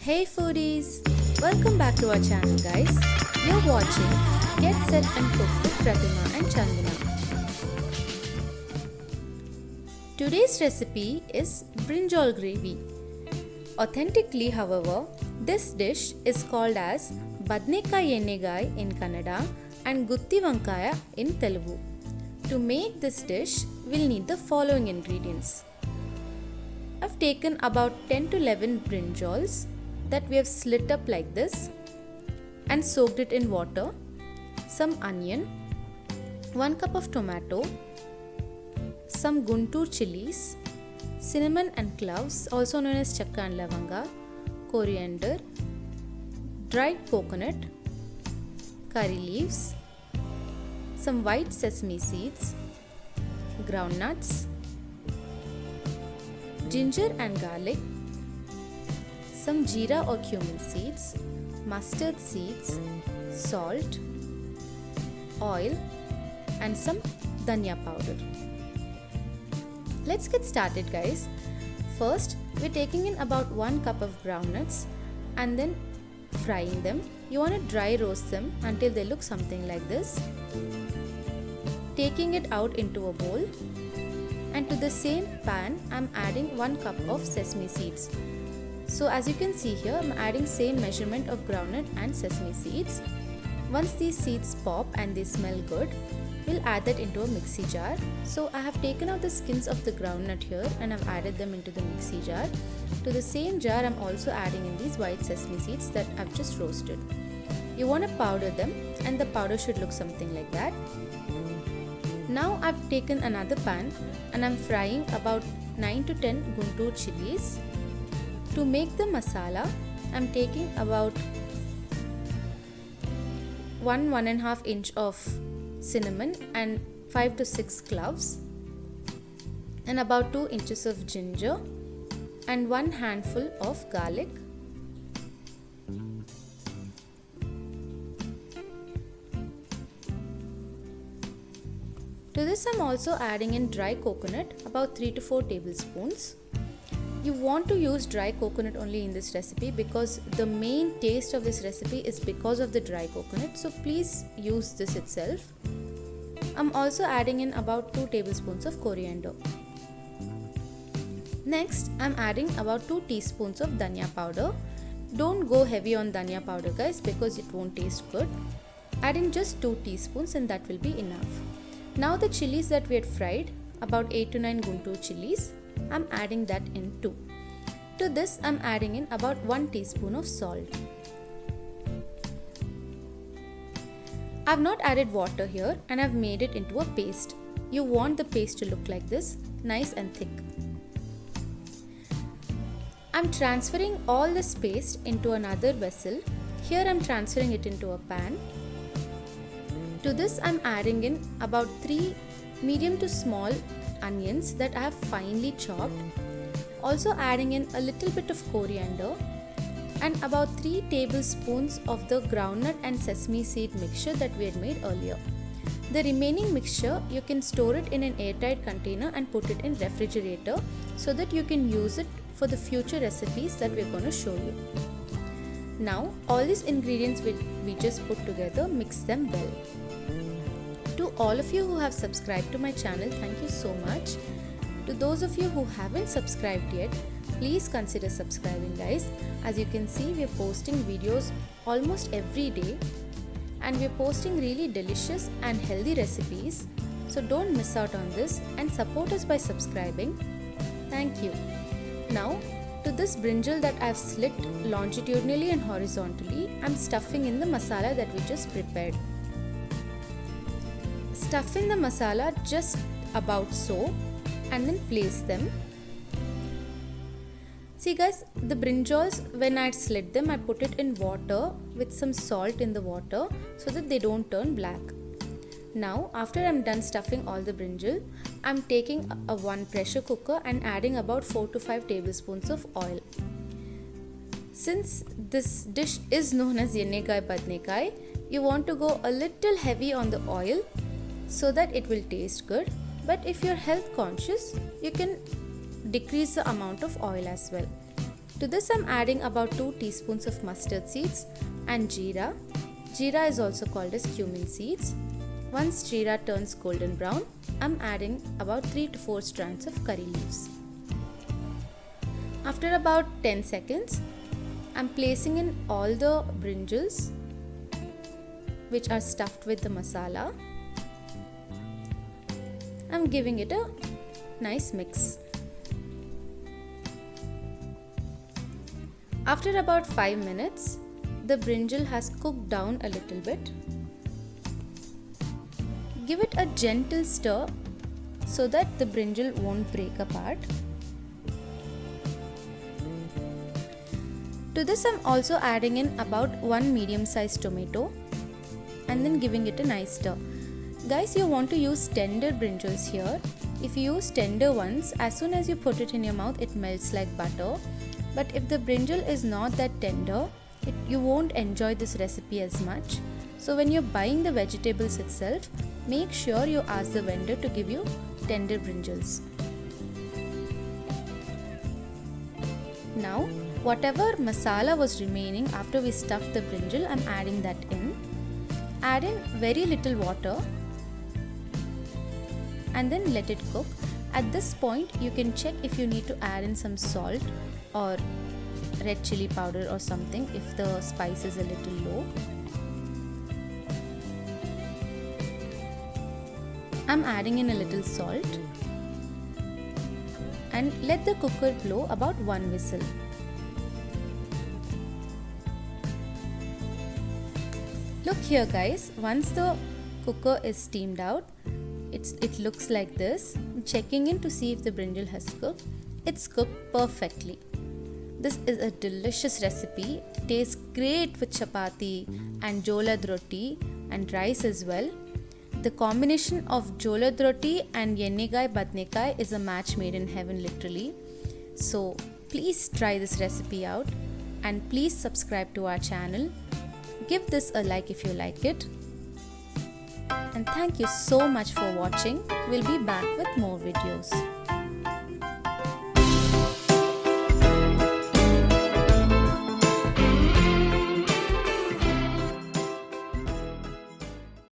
Hey foodies! Welcome back to our channel guys. You're watching Get Set and Cook with Pratima and Chandana. Today's recipe is brinjal gravy. Authentically, however, this dish is called as Badnekai Ennegai in Kannada and Gutti Vankaya in Telugu. To make this dish, we'll need the following ingredients. I've taken about 10 to 11 brinjals that we have slit up like this and soaked it in water, some onion, 1 cup of tomato, some Guntur chilies, cinnamon and cloves also known as chakka and lavanga, coriander, dried coconut, curry leaves, some white sesame seeds, groundnuts, ginger and garlic, some jeera or cumin seeds, mustard seeds, salt, oil and some dhania powder. Let's get started guys. First, we're taking in about 1 cup of groundnuts and then frying them. You want to dry roast them until they look something like this. Taking it out into a bowl, and to the same pan I'm adding 1 cup of sesame seeds. So as you can see here, I'm adding same measurement of groundnut and sesame seeds. Once these seeds pop and they smell good, we'll add that into a mixie jar. So I have taken out the skins of the groundnut here and I've added them into the mixie jar. To the same jar I'm also adding in these white sesame seeds that I've just roasted. You want to powder them and the powder should look something like that. Now I've taken another pan and I'm frying about 9 to 10 Guntur chilies. To make the masala, I'm taking about 1.5 inch of cinnamon and 5 to 6 cloves and about 2 inches of ginger and 1 handful of garlic. To this I'm also adding in dry coconut, about 3 to 4 tablespoons. You want to use dry coconut only in this recipe because the main taste of this recipe is because of the dry coconut, so please use this itself. I'm also adding in about 2 tablespoons of coriander. Next, I'm adding about 2 teaspoons of dhania powder. Don't go heavy on dhania powder guys because it won't taste good. Add in just 2 teaspoons and that will be enough. Now the chilies that we had fried, about 8 to 9 Guntur chilies, I'm adding that in too. To this I'm adding in about 1 teaspoon of salt. I've not added water here and I've made it into a paste. You want the paste to look like this, nice and thick. I'm transferring all this paste into another vessel. Here I'm transferring it into a pan. To this I'm adding in about 3 medium to small onions that I have finely chopped. Also adding in a little bit of coriander and about 3 tablespoons of the groundnut and sesame seed mixture that we had made earlier. The remaining mixture you can store it in an airtight container and put it in refrigerator so that you can use it for the future recipes that we're going to show you. Now all these ingredients we just put together, mix them well. To all of you who have subscribed to my channel, thank you so much. To those of you who haven't subscribed yet, please consider subscribing guys. As you can see, we're posting videos almost every day and we're posting really delicious and healthy recipes. So don't miss out on this and support us by subscribing. Thank you. Now to this brinjal that I've slit longitudinally and horizontally, I'm stuffing in the masala that we just prepared. Stuff in the masala just about so and then place them. See guys, the brinjals, when I slit them, I put it in water with some salt in the water so that they don't turn black. Now after I'm done stuffing all the brinjal, I'm taking a 1 pressure cooker and adding about 4 to 5 tablespoons of oil. Since this dish is known as Ennegai Badnekai, you want to go a little heavy on the oil so that it will taste good. But if you're health conscious, you can decrease the amount of oil as well. To this I'm adding about 2 teaspoons of mustard seeds and jeera. Jeera is also called as cumin seeds. Once jeera turns golden brown, I'm adding about 3 to 4 strands of curry leaves. After about 10 seconds, I'm placing in all the brinjals which are stuffed with the masala. I'm giving it a nice mix. After about 5 minutes, the brinjal has cooked down a little bit. Give it a gentle stir so that the brinjal won't break apart. To this I'm also adding in about 1 medium-sized tomato and then giving it a nice stir. Guys, you want to use tender brinjals here. If you use tender ones, as soon as you put it in your mouth, it melts like butter. But if the brinjal is not that tender, you won't enjoy this recipe as much. So when you're buying the vegetables itself, make sure you ask the vendor to give you tender brinjals. Now, whatever masala was remaining after we stuffed the brinjal, I'm adding that in. Add in very little water and then let it cook. At this point, you can check if you need to add in some salt or red chili powder or something if the spice is a little low. I'm adding in a little salt and let the cooker blow about 1 whistle. Look here guys, once the cooker is steamed out, it looks like this. I'm checking in to see if the brinjal has cooked. It's cooked perfectly. This is a delicious recipe. Tastes great with chapati and jolad roti and rice as well. The combination of jolad roti and yennegai badnekai is a match made in heaven literally. So please try this recipe out and please subscribe to our channel. Give this a like if you like it. And thank you so much for watching. We'll be back with more videos.